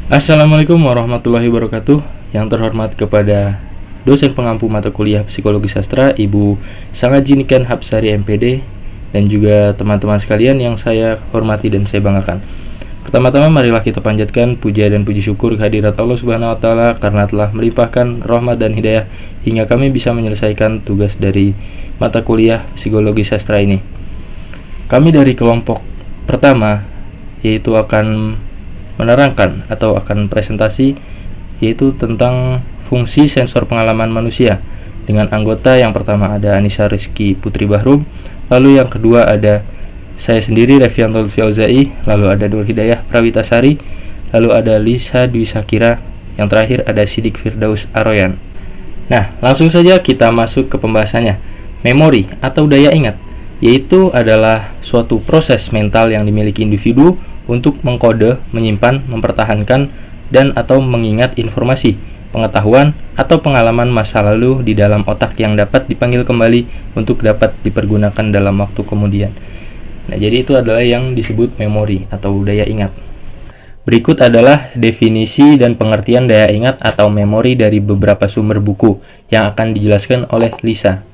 Assalamualaikum warahmatullahi wabarakatuh. Yang terhormat kepada dosen pengampu mata kuliah Psikologi Sastra, Ibu Sangajinikan Hapsari MPD, dan juga teman-teman sekalian yang saya hormati dan saya banggakan. Pertama-tama marilah kita panjatkan puja dan puji syukur kehadirat Allah Subhanahu wa taala karena telah melimpahkan rahmat dan hidayah hingga kami bisa menyelesaikan tugas dari mata kuliah Psikologi Sastra ini. Kami dari kelompok pertama yaitu akan menerangkan atau akan presentasi yaitu tentang fungsi sensor pengalaman manusia dengan anggota yang pertama ada Anissa Rizky Putri Bahrum, lalu yang kedua ada saya sendiri Revianto Lutfi Auzai, lalu ada Nur Hidayah Prawitasari, lalu ada Lisa Dwi Sakira, yang terakhir ada Sidik Firdaus Aroyan. Nah, langsung saja kita masuk ke pembahasannya. Memori atau daya ingat yaitu adalah suatu proses mental yang dimiliki individu untuk mengkode, menyimpan, mempertahankan, dan atau mengingat informasi, pengetahuan, atau pengalaman masa lalu di dalam otak yang dapat dipanggil kembali untuk dapat dipergunakan dalam waktu kemudian. Nah, jadi itu adalah yang disebut memori atau daya ingat. Berikut adalah definisi dan pengertian daya ingat atau memori dari beberapa sumber buku yang akan dijelaskan oleh Lisa.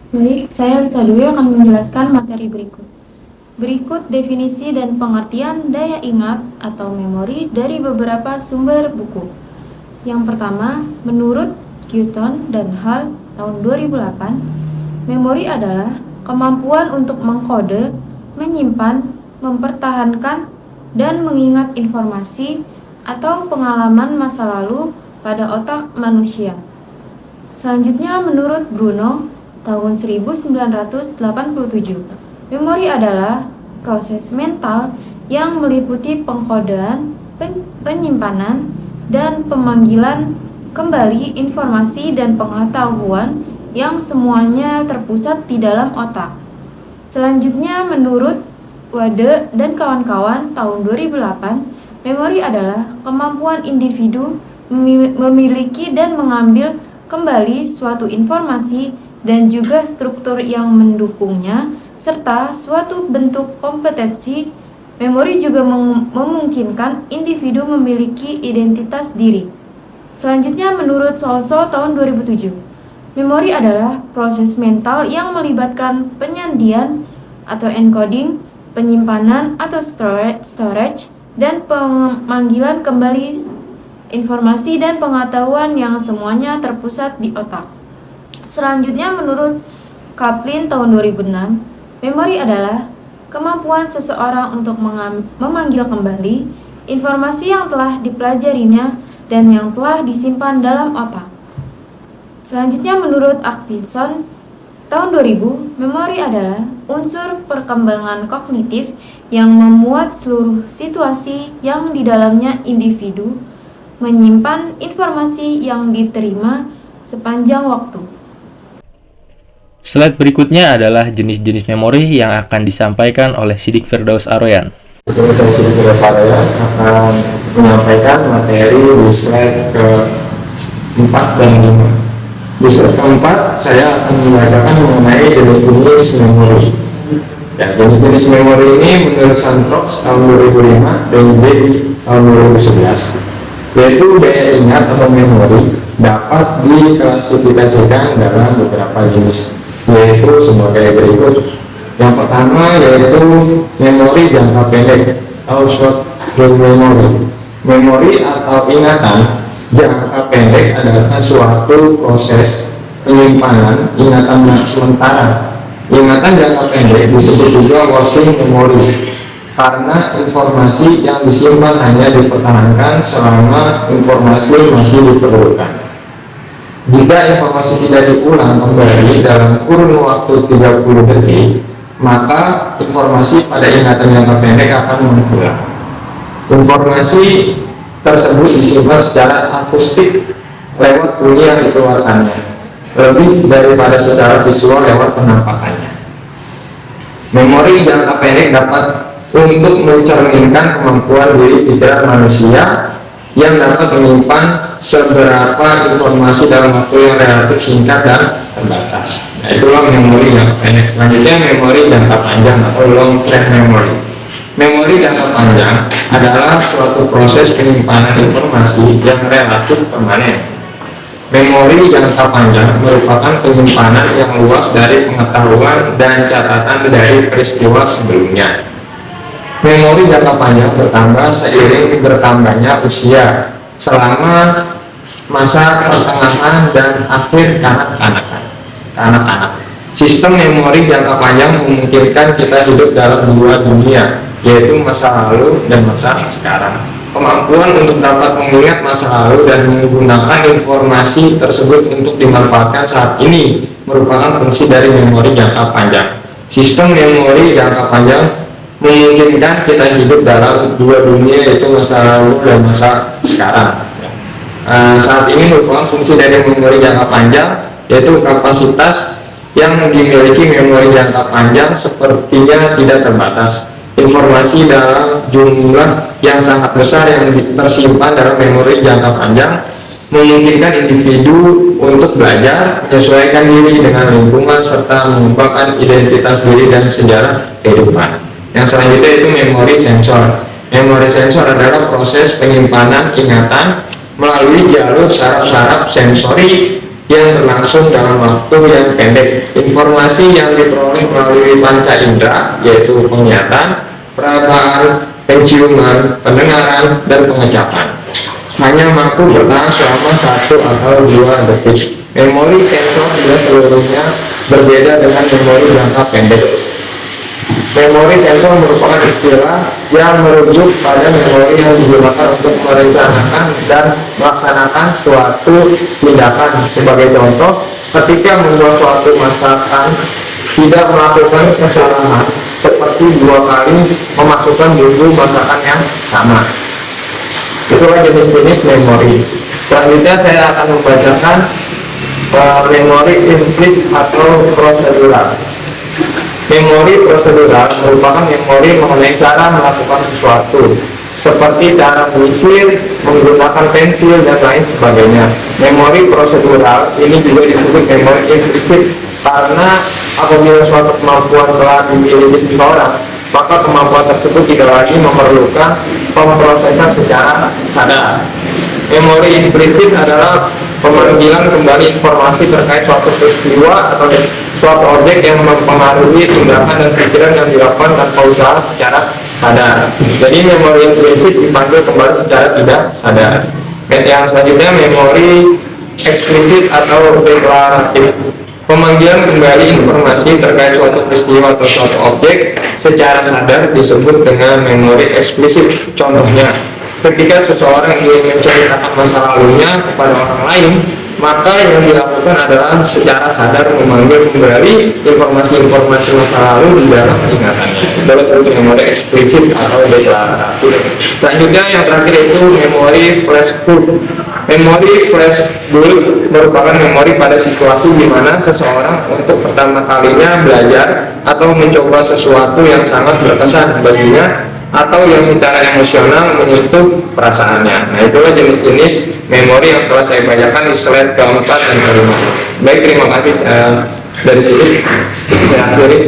Baik, saya Lisa Dwi akan menjelaskan materi berikut. Berikut definisi dan pengertian daya ingat atau memori dari beberapa sumber buku. Yang pertama, menurut Newton dan Hall tahun 2008, memori adalah kemampuan untuk mengkode, menyimpan, mempertahankan, dan mengingat informasi atau pengalaman masa lalu pada otak manusia. Selanjutnya, menurut Bruno tahun 1987, memori adalah proses mental yang meliputi pengkodean, penyimpanan, dan pemanggilan kembali informasi dan pengetahuan yang semuanya terpusat di dalam otak. Selanjutnya, menurut Wade dan kawan-kawan tahun 2008, memori adalah kemampuan individu memiliki dan mengambil kembali suatu informasi dan juga struktur yang mendukungnya, serta suatu bentuk kompetensi. Memori juga memungkinkan individu memiliki identitas diri. Selanjutnya, menurut Solso tahun 2007, memori adalah proses mental yang melibatkan penyandian atau encoding, penyimpanan atau storage, dan pemanggilan kembali informasi dan pengetahuan yang semuanya terpusat di otak. Selanjutnya, menurut Kaplan tahun 2006, memori adalah kemampuan seseorang untuk memanggil kembali informasi yang telah dipelajarinya dan yang telah disimpan dalam otak. Selanjutnya, menurut Atkinson tahun 2000, memori adalah unsur perkembangan kognitif yang memuat seluruh situasi yang di dalamnya individu menyimpan informasi yang diterima sepanjang waktu. Slide berikutnya adalah jenis-jenis memori yang akan disampaikan oleh Sidik Firdaus Aroyan. Saya Sidik Firdaus Aroyan akan menyampaikan materi di slide ke-4 dan 5. Di slide keempat, saya akan membacakan mengenai jenis-jenis memori. Ya, jenis-jenis memori ini menurut Sandrox tahun 2005 dan Jadi tahun 2011, yaitu daya ingat atau memori dapat diklasifikasikan dalam beberapa jenis, yaitu sebagai berikut. Yang pertama yaitu memori jangka pendek atau short term memory. Memori atau ingatan jangka pendek adalah suatu proses penyimpanan ingatan sementara. Ingatan jangka pendek disebut juga working memory karena informasi yang disimpan hanya dipertahankan selama informasi masih diperlukan. Jika informasi tidak diulang kembali dalam kurun waktu 30 detik, maka informasi pada ingatan jangka pendek akan menghilang. Informasi tersebut disimpan secara akustik lewat bunyi yang dikeluarkannya, lebih daripada secara visual lewat penampakannya. Memori jangka pendek dapat untuk mencerminkan kemampuan diri pikiran manusia yang dapat menyimpan seberapa informasi dalam waktu yang relatif singkat dan terbatas. Nah, itulah memori jangka pendek. Selanjutnya, memori jangka panjang atau long term memory. Memori jangka panjang adalah suatu proses penyimpanan informasi yang relatif permanen. Memori jangka panjang merupakan penyimpanan yang luas dari pengetahuan dan catatan dari peristiwa sebelumnya. Memori jangka panjang bertambah seiring bertambahnya usia selama masa pertengahan dan akhir kanak-kanak. Sistem memori jangka panjang memungkinkan kita hidup dalam dua dunia, yaitu masa lalu dan masa sekarang. Kemampuan untuk dapat mengingat masa lalu dan menggunakan informasi tersebut untuk dimanfaatkan saat ini merupakan fungsi dari memori jangka panjang. Sistem memori jangka panjang memungkinkan kita hidup dalam dua dunia, yaitu masa lalu dan masa sekarang. Saat ini merupakan fungsi dari memori jangka panjang, yaitu kapasitas yang dimiliki memori jangka panjang sepertinya tidak terbatas. Informasi dalam jumlah yang sangat besar yang tersimpan dalam memori jangka panjang memungkinkan individu untuk belajar, menyesuaikan diri dengan lingkungan, serta mengembangkan identitas diri dan sejarah kehidupan. Yang selanjutnya itu memori sensor. Memori sensor adalah proses penyimpanan ingatan melalui jalur saraf-saraf sensori yang berlangsung dalam waktu yang pendek. Informasi yang diperoleh melalui panca indera, yaitu penglihatan, perabaan, penciuman, pendengaran, dan pengecapan, hanya mampu bertahan selama 1 atau 2 detik. Memori sensor tidak seluruhnya berbeda dengan memori jangka pendek. Memori sensor merupakan istilah yang merujuk pada memori yang digunakan untuk merencanakan dan melaksanakan suatu tindakan. Sebagai contoh, ketika membuat suatu masakan, tidak melakukan kesalahan seperti 2 kali memasukkan bumbu masakan yang sama. Itulah jenis-jenis memori. Selanjutnya saya akan membacakan memori implit atau prosedural. Memori prosedural merupakan memori mengenai cara melakukan sesuatu, seperti cara menyisir, menggunakan pensil, dan lain sebagainya. Memori prosedural ini juga disebut memori implisit karena apabila suatu kemampuan telah dimiliki seseorang, maka kemampuan tersebut tidak lagi memerlukan pemrosesan secara sadar. Memori implisit adalah pemanggilan kembali informasi terkait suatu peristiwa atau suatu objek yang mempengaruhi tindakan dan pikiran yang dilakukan tanpa usaha secara sadar. Jadi memori implisit dipanggil kembali secara tidak sadar. Dan yang selanjutnya memori eksplisit atau deklaratif. Pemanggilan kembali informasi terkait suatu peristiwa atau suatu objek secara sadar disebut dengan memori eksplisit. Contohnya, ketika seseorang ingin menceritakan masa lalunya kepada orang lain, maka yang dilakukan adalah secara sadar memanggil kembali informasi-informasi masa lalu di dalam ingatannya. Dalam bentuk memori eksplisit atau deklaratif. Selanjutnya yang terakhir itu memori flashbulb. Memori flashbulb merupakan memori pada situasi di mana seseorang untuk pertama kalinya belajar atau mencoba sesuatu yang sangat berkesan baginya atau yang secara emosional menyentuh perasaannya. Nah, itulah jenis-jenis memori yang telah saya bacakan di slide keempat dan kelima. Baik, terima kasih. Dari sini saya akhiri.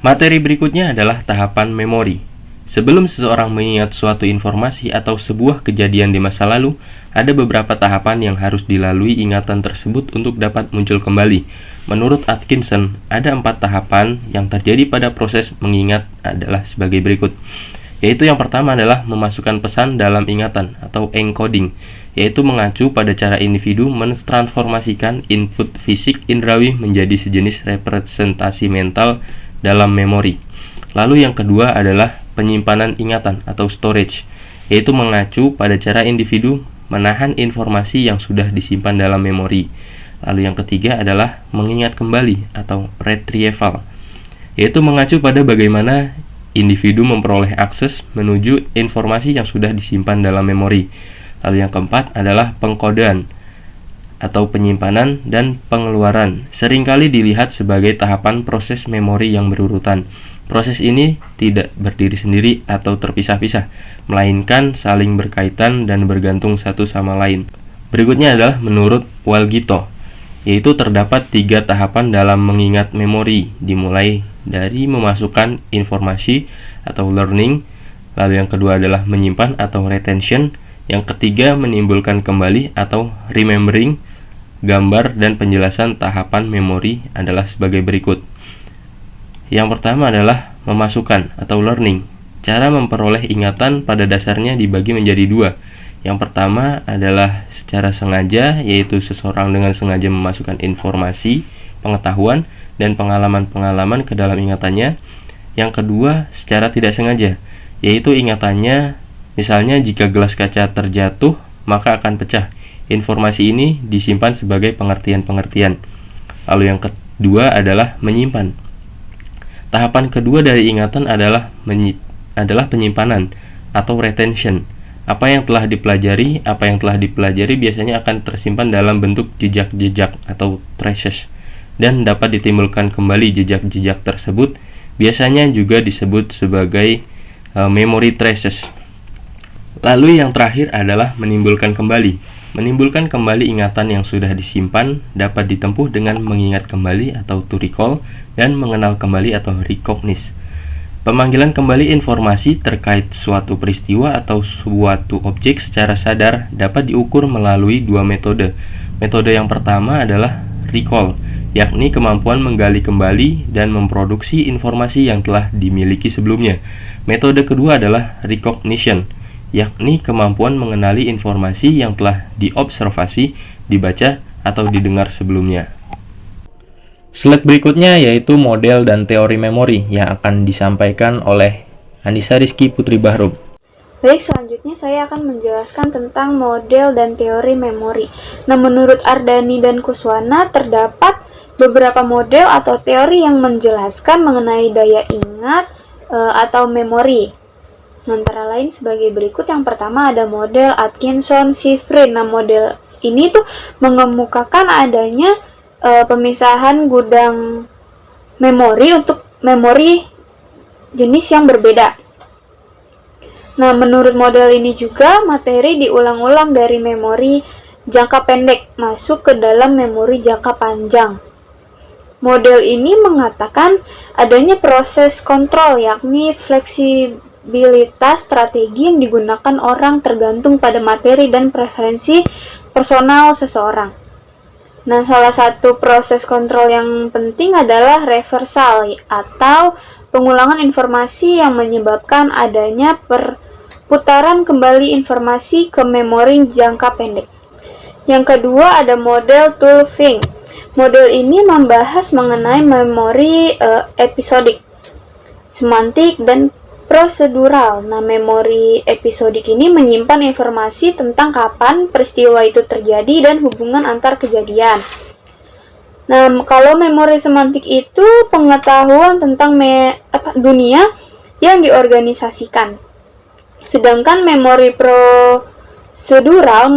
Materi berikutnya adalah tahapan memori. Sebelum seseorang mengingat suatu informasi atau sebuah kejadian di masa lalu, ada beberapa tahapan yang harus dilalui ingatan tersebut untuk dapat muncul kembali. Menurut Atkinson, ada 4 tahapan yang terjadi pada proses mengingat adalah sebagai berikut. Yaitu yang pertama adalah memasukkan pesan dalam ingatan atau encoding, yaitu mengacu pada cara individu mentransformasikan input fisik indrawi menjadi sejenis representasi mental dalam memori. Lalu yang kedua adalah penyimpanan ingatan atau storage, yaitu mengacu pada cara individu menahan informasi yang sudah disimpan dalam memori. Lalu yang ketiga adalah mengingat kembali atau retrieval, yaitu mengacu pada bagaimana individu memperoleh akses menuju informasi yang sudah disimpan dalam memori. Lalu yang keempat adalah pengkodean atau penyimpanan dan pengeluaran. Seringkali dilihat sebagai tahapan proses memori yang berurutan. Proses ini tidak berdiri sendiri atau terpisah-pisah, melainkan saling berkaitan dan bergantung satu sama lain. Berikutnya adalah menurut Walgito, yaitu terdapat 3 tahapan dalam mengingat memori, dimulai dari memasukkan informasi atau learning, Lalu yang kedua adalah menyimpan atau retention. Yang ketiga menimbulkan kembali atau remembering. Gambar dan penjelasan tahapan memori adalah sebagai berikut. Yang pertama adalah memasukkan atau learning. Cara memperoleh ingatan pada dasarnya dibagi menjadi dua. Yang pertama adalah secara sengaja, yaitu seseorang dengan sengaja memasukkan informasi, pengetahuan, dan pengalaman-pengalaman ke dalam ingatannya. Yang kedua, secara tidak sengaja, yaitu ingatannya, misalnya jika gelas kaca terjatuh, maka akan pecah. Informasi ini disimpan sebagai pengertian-pengertian. Lalu yang kedua adalah menyimpan. Tahapan kedua dari ingatan adalah penyimpanan atau retention. Apa yang telah dipelajari biasanya akan tersimpan dalam bentuk jejak-jejak atau traces dan dapat ditimbulkan kembali. Jejak-jejak tersebut biasanya juga disebut sebagai memory traces. Lalu yang terakhir adalah menimbulkan kembali. Menimbulkan kembali ingatan yang sudah disimpan dapat ditempuh dengan mengingat kembali atau to recall dan mengenal kembali atau recognize. Pemanggilan kembali informasi terkait suatu peristiwa atau suatu objek secara sadar dapat diukur melalui dua metode. Metode yang pertama adalah recall, yakni kemampuan menggali kembali dan memproduksi informasi yang telah dimiliki sebelumnya. Metode kedua adalah recognition, yakni kemampuan mengenali informasi yang telah diobservasi, dibaca, atau didengar sebelumnya. Slide berikutnya yaitu model dan teori memori yang akan disampaikan oleh Anissa Rizky Putri Bahrum. Baik, selanjutnya saya akan menjelaskan tentang model dan teori memori. Nah, menurut Ardhani dan Kuswana, terdapat beberapa model atau teori yang menjelaskan mengenai daya ingat atau memori. Antara lain sebagai berikut. Yang pertama ada model Atkinson-Shiffrin. Nah, model ini tuh mengemukakan adanya pemisahan gudang memori untuk memori jenis yang berbeda. Nah, menurut model ini juga materi diulang-ulang dari memori jangka pendek masuk ke dalam memori jangka panjang. Model ini mengatakan adanya proses kontrol, yakni fleksibilitas strategi yang digunakan orang tergantung pada materi dan preferensi personal seseorang. Nah, salah satu proses kontrol yang penting adalah reversal atau pengulangan informasi yang menyebabkan adanya perputaran kembali informasi ke memori jangka pendek. Yang kedua ada model Tulving. Model ini membahas mengenai memori episodik, semantik, dan prosedural. Nah, memori episodik ini menyimpan informasi tentang kapan peristiwa itu terjadi dan hubungan antar kejadian. Nah, kalau memori semantik itu pengetahuan tentang dunia yang diorganisasikan. Sedangkan memori prosedural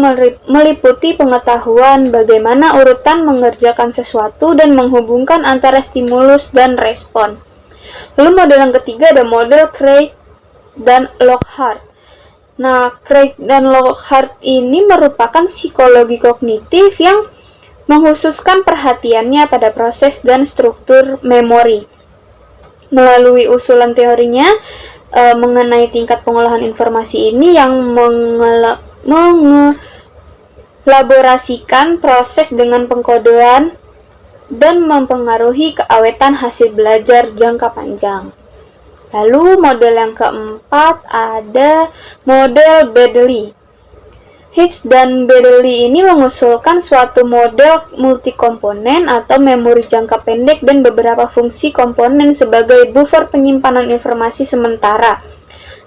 meliputi pengetahuan bagaimana urutan mengerjakan sesuatu dan menghubungkan antara stimulus dan respon. Lalu model yang ketiga ada model Craig dan Lockhart. Nah, Craig dan Lockhart ini merupakan psikologi kognitif yang menghususkan perhatiannya pada proses dan struktur memori. Melalui usulan teorinya mengenai tingkat pengolahan informasi ini yang mengelaborasikan proses dengan pengkodean dan mempengaruhi keawetan hasil belajar jangka panjang. Lalu model yang keempat ada model Bedley. Hicks dan Bedley ini mengusulkan suatu model multikomponen atau memori jangka pendek dan beberapa fungsi komponen sebagai buffer penyimpanan informasi sementara,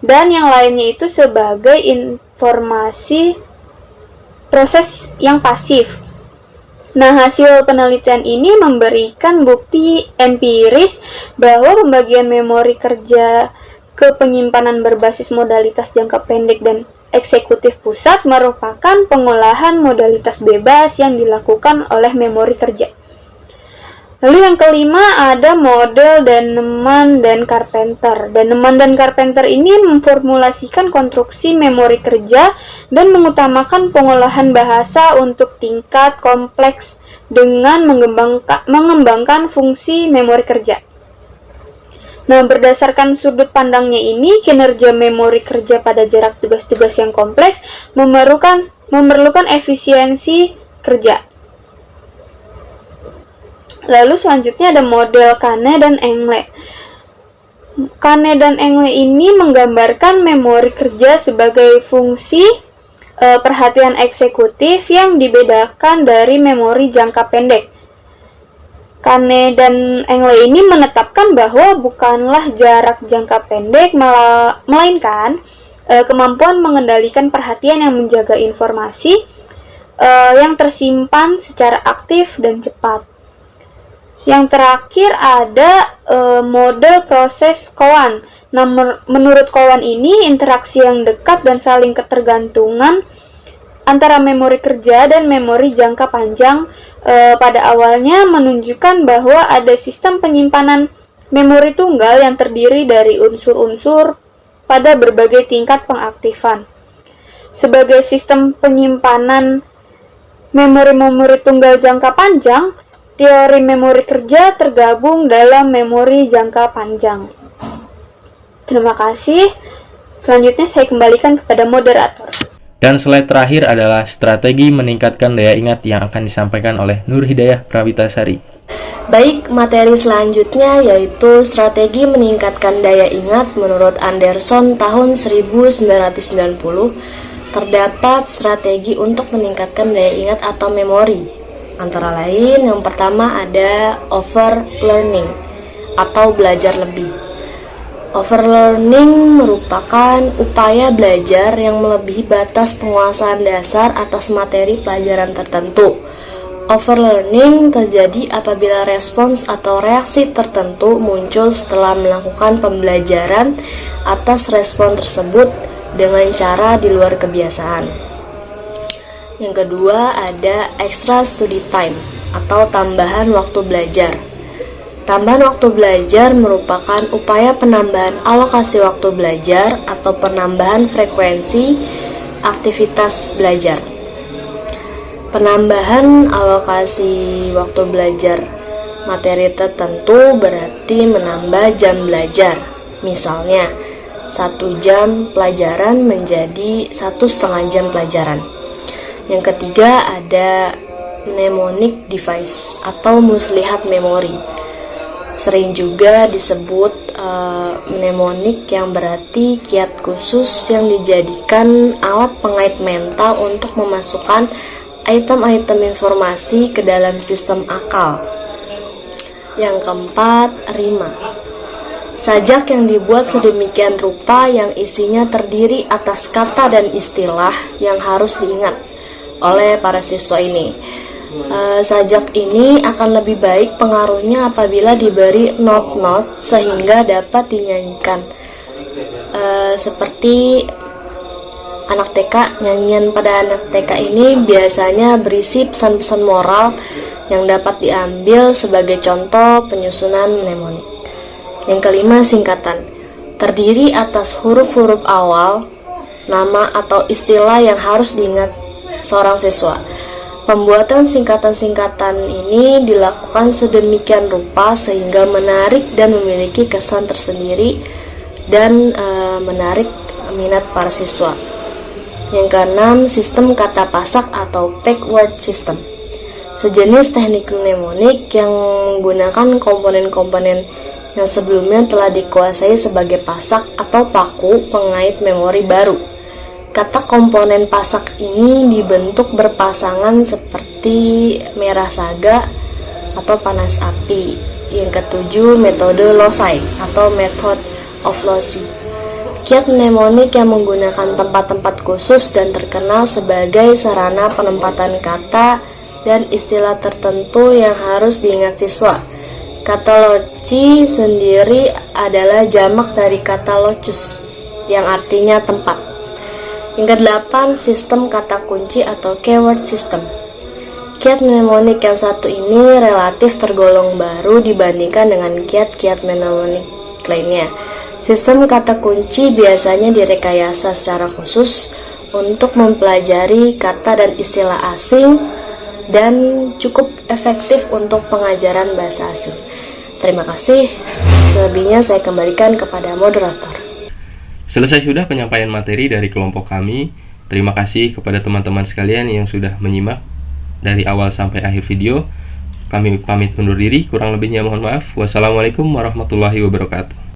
dan yang lainnya itu sebagai informasi proses yang pasif. Nah, hasil penelitian ini memberikan bukti empiris bahwa pembagian memori kerja ke penyimpanan berbasis modalitas jangka pendek dan eksekutif pusat merupakan pengolahan modalitas bebas yang dilakukan oleh memori kerja. Lalu yang kelima ada model Daneman dan Carpenter. Daneman dan Carpenter ini memformulasikan konstruksi memori kerja dan mengutamakan pengolahan bahasa untuk tingkat kompleks dengan mengembangkan fungsi memori kerja. Nah, berdasarkan sudut pandangnya ini, kinerja memori kerja pada jarak tugas-tugas yang kompleks memerlukan efisiensi kerja. Lalu selanjutnya ada model Kane dan Engle. Kane dan Engle ini menggambarkan memori kerja sebagai fungsi perhatian eksekutif yang dibedakan dari memori jangka pendek. Kane dan Engle ini menetapkan bahwa bukanlah jarak jangka pendek, melainkan kemampuan mengendalikan perhatian yang menjaga informasi yang tersimpan secara aktif dan cepat. Yang terakhir ada model proses Cowan. Nah, menurut Cowan ini, interaksi yang dekat dan saling ketergantungan antara memori kerja dan memori jangka panjang pada awalnya menunjukkan bahwa ada sistem penyimpanan memori tunggal yang terdiri dari unsur-unsur pada berbagai tingkat pengaktifan. Sebagai sistem penyimpanan memori-memori tunggal jangka panjang, teori memori kerja tergabung dalam memori jangka panjang. Terima kasih. Selanjutnya saya kembalikan kepada moderator. Dan slide terakhir adalah strategi meningkatkan daya ingat yang akan disampaikan oleh Nur Hidayah Prawitasari. Baik, materi selanjutnya yaitu strategi meningkatkan daya ingat menurut Anderson tahun 1990. Terdapat strategi untuk meningkatkan daya ingat atau memori. Antara lain, yang pertama ada overlearning atau belajar lebih. Overlearning merupakan upaya belajar yang melebihi batas penguasaan dasar atas materi pelajaran tertentu. Overlearning terjadi apabila respons atau reaksi tertentu muncul setelah melakukan pembelajaran atas respon tersebut dengan cara di luar kebiasaan. Yang kedua ada extra study time atau tambahan waktu belajar. Tambahan waktu belajar merupakan upaya penambahan alokasi waktu belajar atau penambahan frekuensi aktivitas belajar. Penambahan alokasi waktu belajar materi tertentu berarti menambah jam belajar. Misalnya, 1 jam pelajaran menjadi 1,5 jam pelajaran. Yang ketiga ada mnemonic device atau muslihat memori. Sering juga disebut mnemonik yang berarti kiat khusus yang dijadikan alat pengait mental untuk memasukkan item-item informasi ke dalam sistem akal. Yang keempat, rima. Sajak yang dibuat sedemikian rupa yang isinya terdiri atas kata dan istilah yang harus diingat oleh para siswa ini. Sajak ini akan lebih baik pengaruhnya apabila diberi not-not sehingga dapat dinyanyikan. Seperti anak TK, nyanyian pada anak TK ini biasanya berisi pesan-pesan moral yang dapat diambil sebagai contoh penyusunan mnemonik. Yang kelima, singkatan. Terdiri atas huruf-huruf awal, nama atau istilah yang harus diingat seorang siswa. Pembuatan singkatan-singkatan ini dilakukan sedemikian rupa sehingga menarik dan memiliki kesan tersendiri dan menarik minat para siswa. Yang keenam, sistem kata pasak atau pack word system. Sejenis teknik mnemonik yang menggunakan komponen-komponen yang sebelumnya telah dikuasai sebagai pasak atau paku pengait memori baru. Kata komponen pasak ini dibentuk berpasangan seperti merah saga atau panas api. Yang ketujuh, metode loci atau method of loci. Kiat mnemonik yang menggunakan tempat-tempat khusus dan terkenal sebagai sarana penempatan kata dan istilah tertentu yang harus diingat siswa. Kata loci sendiri adalah jamak dari kata locus yang artinya tempat. Yang kedelapan, sistem kata kunci atau keyword system. Kiat mnemonik yang satu ini relatif tergolong baru dibandingkan dengan kiat-kiat mnemonik lainnya. Sistem kata kunci biasanya direkayasa secara khusus untuk mempelajari kata dan istilah asing dan cukup efektif untuk pengajaran bahasa asing. Terima kasih. Selebihnya saya kembalikan kepada moderator. Selesai sudah penyampaian materi dari kelompok kami. Terima kasih kepada teman-teman sekalian yang sudah menyimak dari awal sampai akhir video. Kami pamit undur diri, kurang lebihnya mohon maaf. Wassalamualaikum warahmatullahi wabarakatuh.